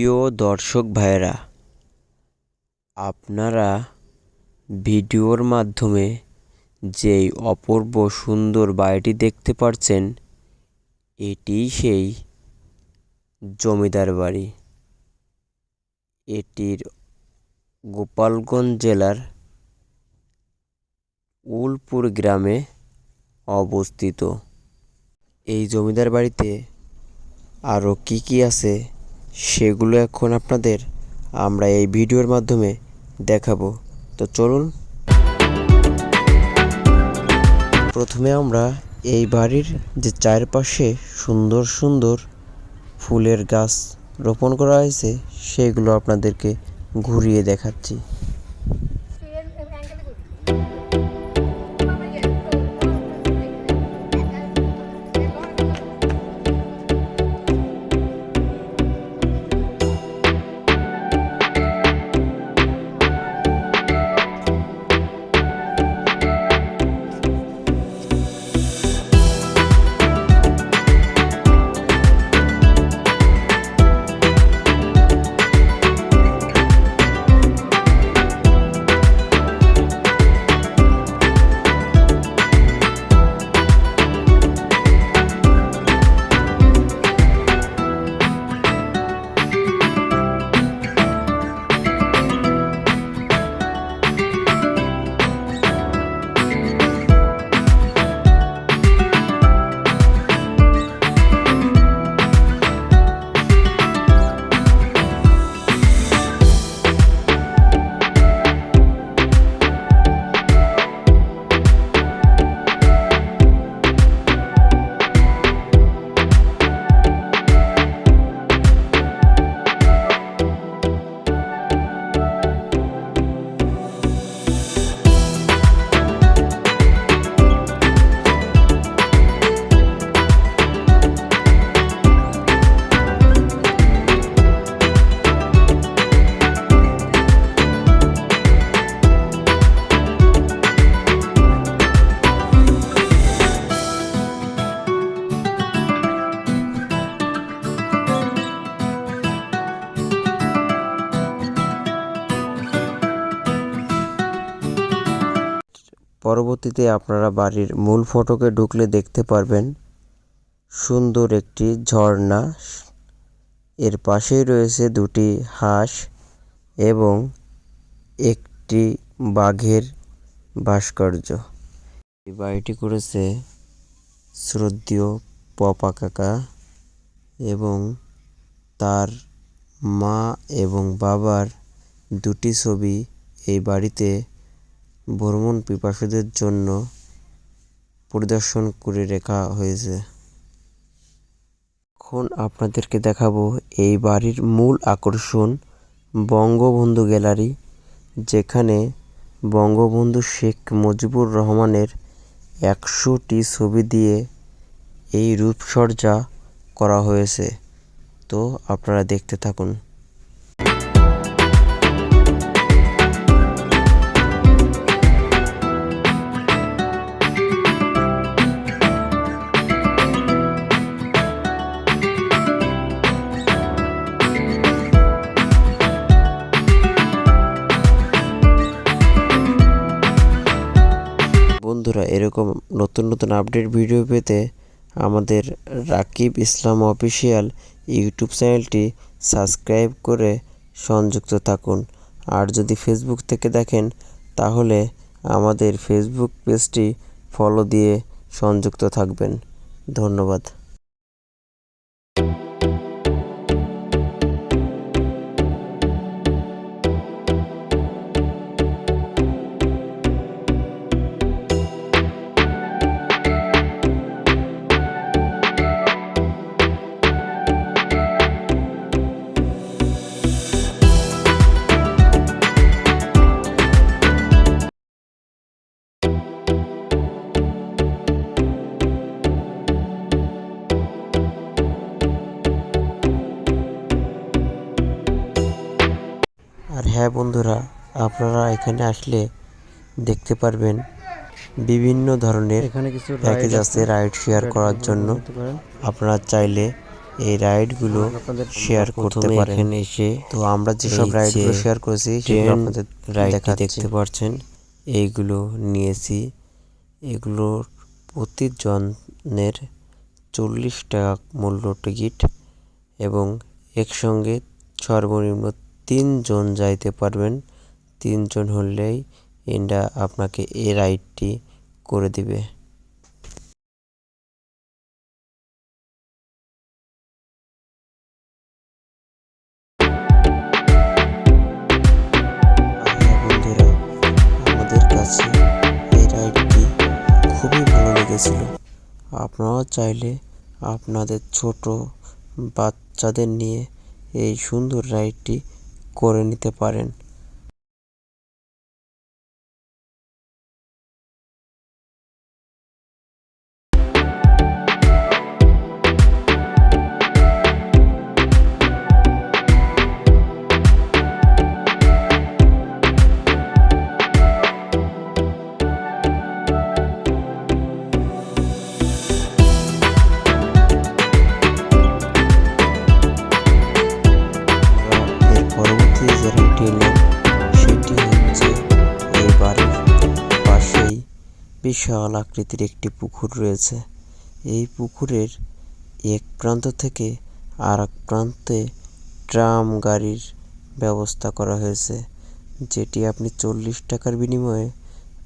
প্রিয় দর্শক ভাইয়েরা, আপনারা ভিডিওর মাধ্যমে যেই অপূর্ব সুন্দর বাড়িটি দেখতে পাচ্ছেন, এটি সেই জমিদার বাড়ি। এটির গোপালগঞ্জ জেলার উলপুর গ্রামে অবস্থিত। এই জমিদার বাড়িতে আরও কি আছে সেগুলো এখন আপনাদের আমরা এই ভিডিওর মাধ্যমে দেখাবো। তো চলুন, প্রথমে আমরা এই বাড়ির যে চারপাশে সুন্দর সুন্দর ফুলের গাছ রোপণ করা হয়েছে সেগুলো আপনাদেরকে ঘুরিয়ে দেখাচ্ছি। পরবর্তীতে আপনারা বাড়ির মূল ফটকে ঢুকলে দেখতে পারবেন সুন্দর একটি ঝর্ণা। এর পাশেই রয়েছে দুটি হাঁস এবং একটি বাঘের ভাস্কর্য। এই বাড়িটি করেছে শ্রদ্ধেয় পপা কাকা এবং তার মা এবং বাবার দুটি ছবি এই বাড়িতে ভ্রমণ পিপাসুদের জন্য পরিদর্শন করে রাখা হয়েছে। এখন আপনাদেরকে দেখাবো এই বাড়ির মূল আকর্ষণ বঙ্গবন্ধু গ্যালারি, যেখানে বঙ্গবন্ধু শেখ মুজিবুর রহমানের 100টি ছবি দিয়ে এই রূপসজ্জা করা হয়েছে। তো আপনারা দেখতে থাকুন। বন্ধুরা, এরকম নতুন নতুন আপডেট ভিডিও পেতে আমাদের রাকিব ইসলাম অফিসিয়াল ইউটিউব চ্যানেলটি সাবস্ক্রাইব করে সংযুক্ত থাকুন। আর যদি ফেসবুক থেকে দেখেন তাহলে আমাদের ফেসবুক পেজটি ফলো দিয়ে সংযুক্ত থাকবেন। ধন্যবাদ। আর হ্যাঁ বন্ধুরা, আপনারা এখানে আসলে দেখতে পারবেন বিভিন্ন ধরনের প্যাকেজ আছে রাইড শেয়ার করার জন্য। আপনারা চাইলে এই রাইডগুলো শেয়ার করতে পারেন। এখানে এসে তো আমরা যেসব রাইডগুলো শেয়ার করেছি সেগুলো আপনাদের রাইড দেখতে পাচ্ছেন, এইগুলো নিয়েছি। এগুলোর প্রতিজনের 40 টাকা মূল্য টিকিট এবং একসঙ্গে সর্বনিম্ন 3 জন যাইতে পারবেন। 3 জন হলেই এটা আপনাকে এই রাইডটি করে দিবে। বন্ধুরা, আমাদের কাছে এই রাইডটি খুবই ভালো লেগেছিল। আপনারাও চাইলে আপনাদের ছোট বাচ্চাদের নিয়ে এই সুন্দর রাইডটি করে নিতে পারেন। এর পরবর্তী যে রাইডটি এলাম সেটি হচ্ছে এই বাড়ির পাশেই বিশাল আকৃতির একটি পুকুর রয়েছে। এই পুকুরের এক প্রান্ত থেকে আর এক প্রান্তে ট্রাম গাড়ির ব্যবস্থা করা হয়েছে, যেটি আপনি 40 টাকার বিনিময়ে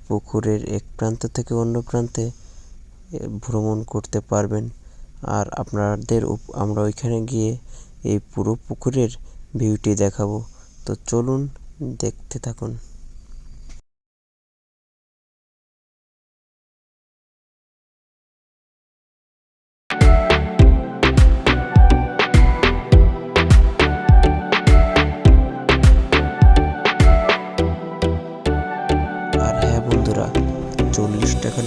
পুকুরের এক প্রান্ত থেকে অন্য প্রান্তে ভ্রমণ করতে পারবেন। আর আমরা ওইখানে গিয়ে এই পুরো পুকুরের ভিউটি দেখাবো। তো চলুন দেখতে থাকুন। আর হ্যাঁ বন্ধুরা, 40 টাকার